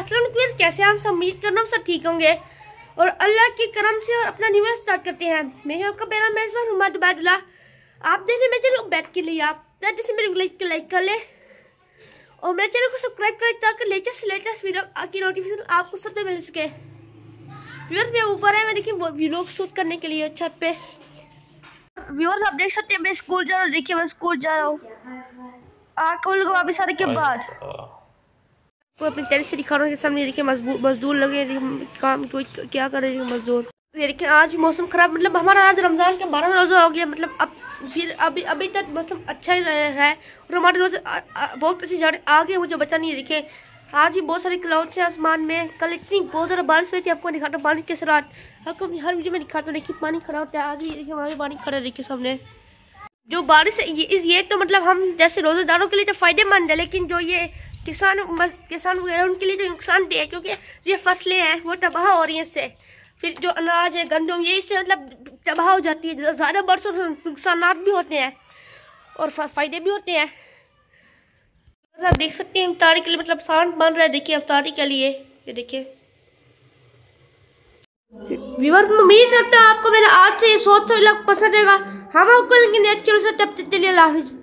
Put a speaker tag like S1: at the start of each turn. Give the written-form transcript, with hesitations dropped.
S1: अस्सलाम वालेकुम, कैसे हम सब? उम्मीद करना हम सब ठीक होंगे और अल्लाह के करम से और अपना न्यू ईयर स्टार्ट करते हैं। मैं आपका मेरा मेजबान हुमाद उबैदुल्ला। आप देख रहे हैं मेरे चैनल बैठ के लिए आप जैसे मेरे लाइक कर ले और मेरे चैनल को सब्सक्राइब करें ताकि लेटेस्ट वीडियो की नोटिफिकेशन आपको सबसे मिल सके। व्यूअर्स मैं ऊपर है, मैं देखिए व्लॉग शूट करने के लिए छत पे। व्यूअर्स आप देख सकते हैं मैं स्कूल जा रहा हूँ। देखिए मैं स्कूल जा रहा हूँ आकल को वापस आने के बाद को अपने टेरिस से दिखा रहा हूँ। सामने देखिए मजदूर लगे काम कोई क्या कर रहे हैं मजदूर। ये देखिए आज मौसम खराब, मतलब हमारा आज रमजान के 12वां रोजा हो गया, मतलब अब फिर अभी तक मौसम अच्छा ही है और हमारे रोजे बहुत अच्छी जा रहे आगे मुझे बचा नहीं है। देखिए आज भी बहुत सारे क्लाउड्स हैं आसमान में। कल इतनी बहुत ज़्यादा बारिश हुई थी, आपको दिखाता हूँ पानी के साथ। आपको हर वीडियो में दिखाता हूँ। देखिए पानी खड़ा होता है, आज भी देखिए वहाँ भी पानी खड़ा है। देखिए सामने जो बारिश है ये तो मतलब हम जैसे रोजेदारों के लिए तो फायदेमंद है, लेकिन जो ये किसान वगैरह उनके लिए तो नुकसानदेह है, क्योंकि ये फसलें हैं वो तबाह हो रही हैं इससे। फिर जो अनाज है गंदम ये इससे मतलब तबाह हो जाती है। ज़्यादा बरसों से नुकसान भी होते हैं और फायदे भी होते हैं। आप देख सकते हैं इफ्तारी के लिए मतलब सामान बन रहा है। देखिए इफ्तारी के लिए ये देखिए। व्यूअर्स मैं उम्मीद करता हूँ आपको मेरा आज से ये सोच पसंद आएगा। हम आपको लेंगे नेक्स्ट चैनल से, तब तक के लिए अल्लाह हाफिज़।